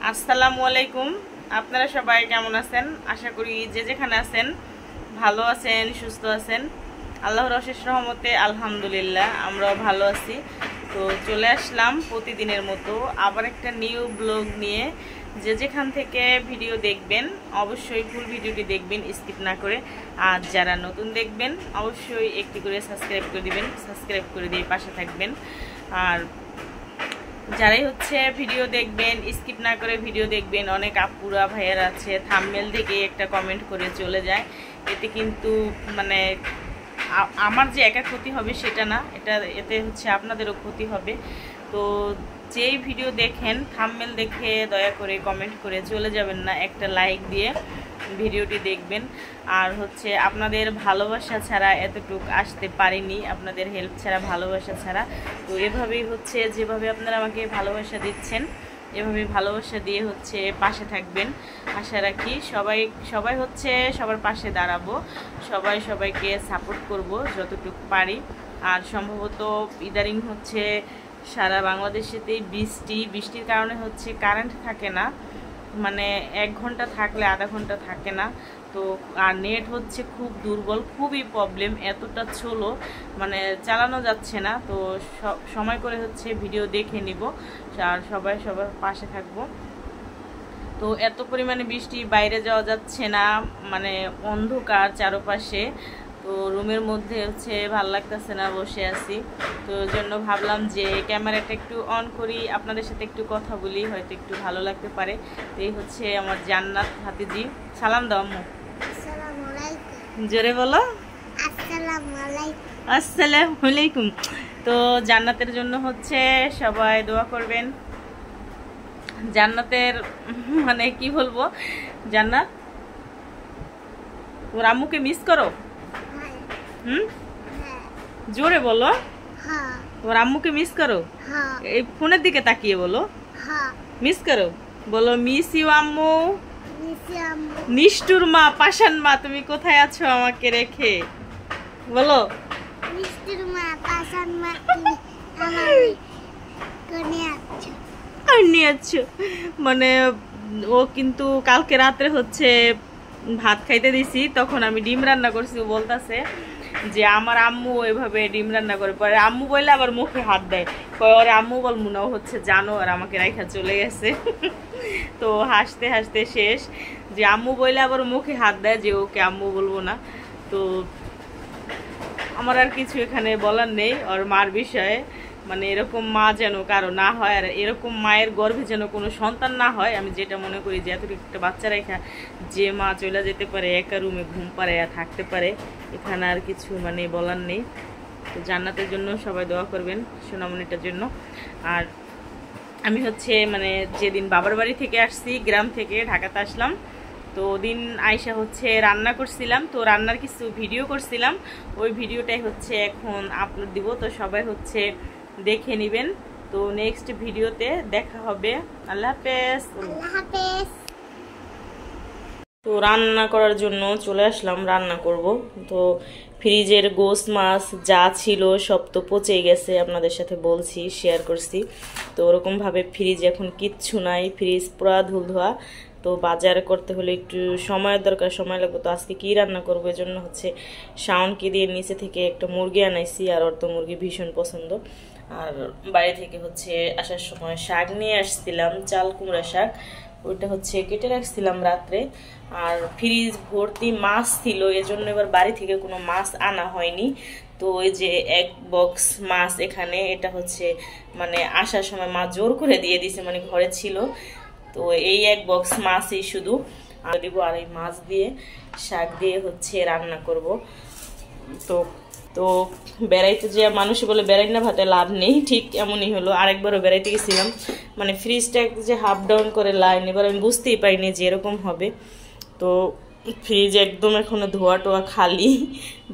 আসসালামু আলাইকুম। আপনারা সবাই কেমন আছেন? আশা করি যে যেখানে আছেন ভালো আছেন, সুস্থ আছেন। আল্লাহর অশেষ রহমতে আলহামদুলিল্লাহ আমরাও ভালো আছি। তো চলে আসলাম প্রতিদিনের মতো আবার একটা নিউ ব্লগ নিয়ে। যে যেখান থেকে ভিডিও দেখবেন অবশ্যই ফুল ভিডিওটি দেখবেন, স্কিপ না করে। আর যারা নতুন দেখবেন অবশ্যই একটি করে সাবস্ক্রাইব করে দিবেন, সাবস্ক্রাইব করে দিয়ে পাশে থাকবেন। আর যারাই ভিডিও দেখবেন স্কিপ না করে ভিডিও দেখবেন, অনেক আপুরা ভাইয়ার আছে থাম্বনেল থেকে একটা কমেন্ট করে চলে যায়। এতে কিন্তু মানে আমার যে একা ক্ষতি হবে সেটা না, এতে আপনাদেরও ক্ষতি হবে। তো যেই ভিডিও দেখেন থাম্বনেল দেখে দয়া করে কমেন্ট করে চলে যাবেন না, একটা লাইক দিয়ে ভিডিওটি দেখবেন। আর আপনাদের ভালোবাসা ছাড়া এতটুক আসতে পারিনি, আপনাদের হেল্প ছাড়া, ভালোবাসা ছাড়া। তো এভাবেই যেভাবে আপনারা আমাকে ভালোবাসা দিচ্ছেন এভাবে ভালোবাসা দিয়ে পাশে থাকবেন আশা রাখি। সবাই সবার পাশে দাঁড়াবো, সবাইকে সাপোর্ট করব যতটুকু পারি। আর সম্ভবত ইদারিং সারা বাংলাদেশেতেই বৃষ্টির কারণে কারেন্ট থাকে না, মানে 1 ঘন্টা থাকলে আধা ঘন্টা থাকে না। তো আর নেট খুব দুর্বল, খুবই প্রবলেম, এতটা ছোলো মানে চালানো যাচ্ছে না। তো সময় করে ভিডিও দেখে নিব আর সবার পাশে থাকবো। তো এত পরিমাণে বৃষ্টি, বাইরে যাওয়া যাচ্ছে না, মানে অন্ধকার চারপাশে। তো রুমের মধ্যে ভাল লাগতেছে না, বসে আছি। তো ওই জন্য ভাবলাম যে ক্যামেরাটা একটু অন করি, আপনাদের সাথে একটু কথা বলি, হয়তো একটু ভালো লাগতে পারে। তো এই আমার জান্নাত ভাতিজি। সালাম দাও আম্মু, জোরে বলো আসসালামু আলাইকুম। তো জান্নাতের জন্য সবাই দোয়া করবেন। জান্নাতের মানে কি বলবো, জান্নাত ওর আম্মুকে মিস করো? জোরে বলো, ওর আম্মুকে মিস করো? এই ফোনের দিকে তাকিয়ে বলো মিস করো। বলো মিস ইউ আম্মু। নিষ্ঠুর মা, পাষাণ মা, তুমি কোথায় আছো আমাকে রেখে? বলো নিষ্ঠুর মা, পাষাণ মা, মানে ও কিন্তু কালকে রাত্রে ভাত খাইতে দিছি, তখন আমি ডিম রান্না করছি। ও বলতেছে যে আমার আম্মু এভাবে ডিম রান্না করে, পরে আম্মু বললে আবার মুখে হাত দেয়, ওরে আম্মু বল মনে জানো আর আমাকে রাইখা চলে গেছে। তো হাসতে হাসতে শেষ, যে আম্মু বললে আবার মুখে হাত দেয়, যে ওকে আম্মু বলবো না। তো আমার আর কিছু এখানে বলার নেই ওর মার বিষয়ে, মানে এরকম মা যেন কারো না হয়, আর এরকম মায়ের গর্ভে যেন কোনো সন্তান না হয়। আমি যেটা মনে করি যে এত একটা বাচ্চা রেখা যে মা চলে যেতে পারে, একা রুমে ঘুম পারে আর থাকতে পারে, এখানে আর কিছু মানে বলার নেই। তো জান্নাতের জন্য সবাই দোয়া করবেন, সোনামণিটার জন্য। আর আমি মানে যেদিন বাবার বাড়ি থেকে আসছি, গ্রাম থেকে ঢাকাতে আসলাম, তো ওদিন আয়শা রান্না করছিলাম, তো রান্নার কিছু ভিডিও করছিলাম, ওই ভিডিওটাই এখন আপলোড দিব। তো সবাই দেখে নেবেন। তো নেক্সট ভিডিওতে দেখা হবে। আল্লাহ হাফেজ। তো রান্না করার জন্য চলে আসলাম, রান্না করব। তো ফ্রিজের গোস মাছ যা ছিল সব তো পচে গেছে, আপনাদের সাথে বলছি, শেয়ার করছি। তো ওরকমভাবে ফ্রিজ এখন কিচ্ছু নাই, ফ্রিজ পুরা ধুলধোয়া। তো বাজার করতে হলে একটু সময়ের দরকার, সময় লাগবে। তো আজকে কি রান্না করবো, এর জন্য শাওনকে দিয়ে নিচে থেকে একটা মুরগি আনাইছি, আর ওর তো মুরগি ভীষণ পছন্দ। আর বাড়ি থেকে আসার সময় শাক নিয়ে আসছিলাম, চাল কুমড়া শাক, ওইটা কেটে রাখছিলাম রাত্রে। আর ফ্রিজ ভর্তি মাছ ছিল, এজন্য এবার বাড়ি থেকে কোনো মাছ আনা হয়নি। তো ওই যে 1 বক্স মাছ এখানে, এটা মানে আসার সময় মা জোর করে দিয়ে দিছে, মানে ঘরে ছিল। তো এই 1 বক্স মাছই শুধু দিব, আর এই মাছ দিয়ে শাক দিয়ে রান্না করব। তো বেড়াইতে যে মানুষ বলে বেড়াই না ভাতে লাভ নেই, ঠিক এমনই হলো। আরেকবারও বেড়াইতে গেছিলাম, মানে ফ্রিজটা যে হাফ ডাউন করে লাইন, এবার আমি বুঝতেই পারিনি যে এরকম হবে। তো ফ্রিজ একদম এখনো ধোয়া টোয়া খালি,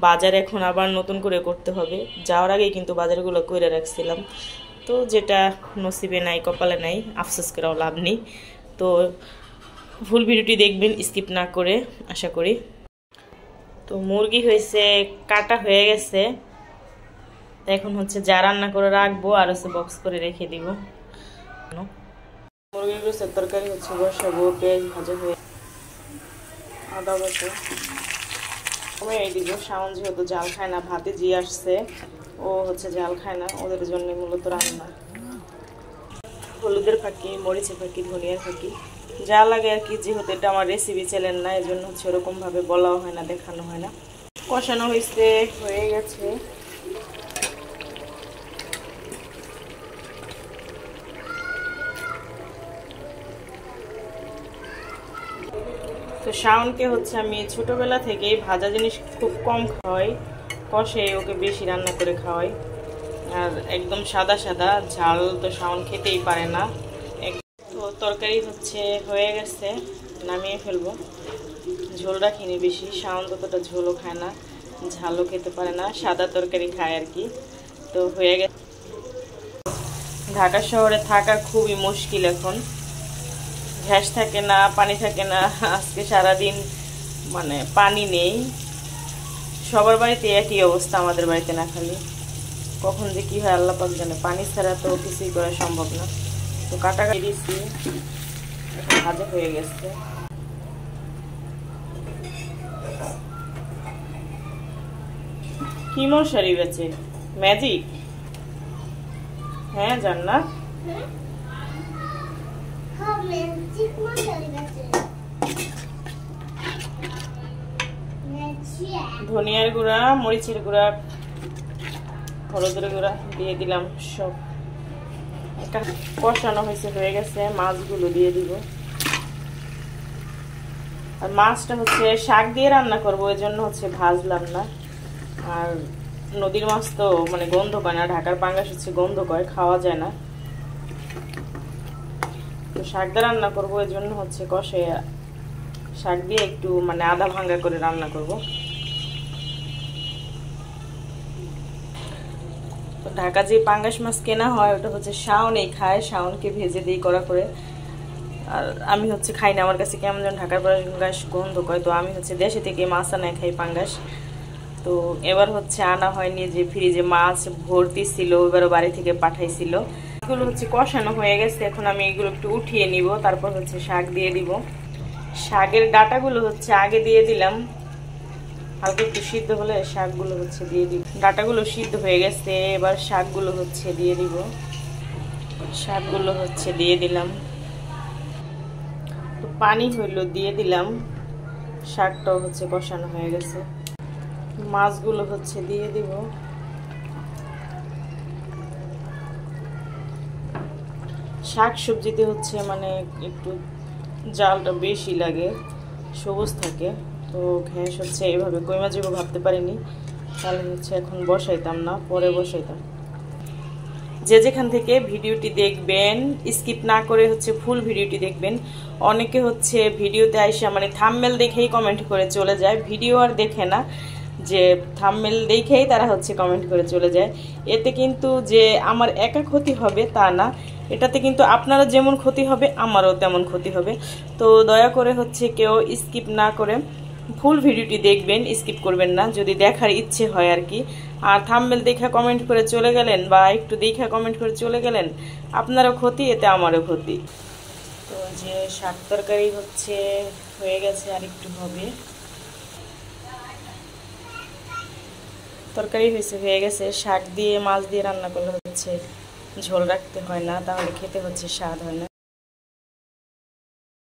বাজার এখন আবার নতুন করে করতে হবে। যাওয়ার আগেই কিন্তু বাজারগুলো করে রাখছিলাম, তো যেটা নসিবে নাই, কপালে নাই, আফসোস করাও লাভ নেই। তো ফুল ভিডিওটি দেখবেন স্কিপ না করে, আশা করি। তো মুরগি কাটা হয়ে গেছে, এখন যা রান্না করে রাখবো, আর বক্স করে রেখে দিব। মুরগির গোস্তের তরকারি হচ্ছে বসাবো, পেঁয়াজ ভাজা হয়ে আদা বাটা আমি এই দিব। শাওন যেহেতু জাল খায় না, ভাতে জি আসছে, ও হচ্ছে জাল খায় না, ওদের জন্য মূলত রান্না। হলুদের ফাঁকি, মরিচের ফাঁকি, ধনিয়ার ফাঁকি যা লাগে আর কি। যেহেতু এটা আমার রেসিপি চ্যানেল না, এই জন্য হচ্ছে ওরকমভাবে বলাও হয় না, দেখানো হয় না। কষানো হয়ে গেছে। তো শাওনকে হচ্ছে আমি ছোটবেলা থেকেই ভাজা জিনিস খুব কম খাওয়াই, কষে ওকে বেশি রান্না করে খাওয়াই। আর একদম সাদা সাদা ঝাল তো শাওন খেতেই পারে না। তো তরকারি হচ্ছে হয়ে গেছে, নামিয়ে ফেলবো। ঝোল রাখিনি বেশি, শাওন ততটা ঝোলও খায় না, ঝালও খেতে পারে না, সাদা তরকারি খায় আর কি। তো হয়ে গেছে। ঢাকা শহরে থাকা খুবই মুশকিল এখন, গ্যাস থাকে না, পানি থাকে না। আজকে সারাদিন মানে পানি নেই, সবার বাড়িতে একই অবস্থা, আমাদের বাড়িতে না। খালি কখন যে কি হয় আল্লাহ পাক জানে, পানি ছাড়া তো কিছুই করা সম্ভব না। তো কাটা দিয়েছি, ভাজা হয়ে গেছে। কি মশারি বেচে? ম্যাজিক? হ্যাঁ জান্নাত, ধনিয়ার গুঁড়া, মরিচের গুঁড়া, হলুদের গুঁড়া দিয়ে দিলাম সব। কষানো হয়ে গেছে, মাছগুলো দিয়ে দিব। আর মাছটা হচ্ছে শাক দিয়ে রান্না করবো, ওই জন্য হচ্ছে ভাজলাম না। আর নদীর মাছ তো মানে গন্ধ করে না, ঢাকার পাঙ্গাস হচ্ছে গন্ধ করে, খাওয়া যায় না। তো শাক দিয়ে রান্না করবো, ওই জন্য হচ্ছে কষে শাক দিয়ে একটু মানে আধা ভাঙ্গা করে রান্না করব। তো ঢাকা যে পাঙ্গাস মাছ কেনা হয় ওটা হচ্ছে শাওনই খায়, শাওনকে ভেজে দিই কড়া করে। আর আমি হচ্ছে খাই না, আমার কাছে কেমন যেন ঢাকার পাঙ্গাস গন্ধ করে। তো আমি হচ্ছে দেশে থেকে মাছ আনাই খাই পাঙ্গাস। তো এবার হচ্ছে আনা হয়নি, যে ফ্রিজে মাছ ভর্তি ছিল, এবারও বাড়ি থেকে পাঠাইছিল। এগুলো হচ্ছে কষানো হয়ে গেছে, এখন আমি এগুলো একটু উঠিয়ে নিব, তারপর হচ্ছে শাক দিয়ে দিব। শাকের ডাটাগুলো হচ্ছে আগে দিয়ে দিলাম, হালকা একটু সিদ্ধ হলে শাকগুলো হচ্ছে দিয়ে দিব। ডাটাগুলো সিদ্ধ হয়ে গেছে, এবার শাকগুলো হচ্ছে দিয়ে দিব। শাকগুলো হচ্ছে দিয়ে দিলাম, তো পানি হইলো দিয়ে দিলাম। শাকটাও হচ্ছে কষানো হয়ে গেছে, মাছগুলো হচ্ছে দিয়ে দিব। শাক সবজিতে হচ্ছে মানে একটু জালটা বেশি লাগে, সবুজ থাকে। তো ঘ্যাস হচ্ছে এভাবে কইমা যাবো ভাবতে পারিনি, তাহলে হচ্ছে এখন বসাইতাম না, পরে বসাইতাম। যে যেখান থেকে ভিডিওটি দেখবেন স্কিপ না করে হচ্ছে ফুল ভিডিওটি দেখবেন। অনেকে হচ্ছে ভিডিওতে আইসা মানে থাম্বনেল দেখেই কমেন্ট করে চলে যায়, ভিডিও আর দেখে না, যে থাম্বনেল দেখেই তারা হচ্ছে কমেন্ট করে চলে যায়। এতে কিন্তু যে আমার একা ক্ষতি হবে তা না, এটাতে কিন্তু আপনারা যেমন ক্ষতি হবে আমারও তেমন ক্ষতি হবে। তো দয়া করে হচ্ছে কেউ স্কিপ না করে ফুল ভিডিওটি দেখবেন, স্কিপ করবেন না যদি দেখার ইচ্ছে হয় আর কি। আর থাম্বনেল দেখা কমেন্ট করে চলে গেলেন বা একটু দেখা কমেন্ট করে চলে গেলেন, আপনারও ক্ষতি, এতে আমারও ক্ষতি। তো যে শাক তরকারি হচ্ছে হয়ে গেছে, আর একটু হবে। তরকারি হয়ে গেছে, শাক দিয়ে মাছ দিয়ে রান্না করলে হচ্ছে ঝোল রাখতে হয় না, তাহলে খেতে হচ্ছে স্বাদ হয় না।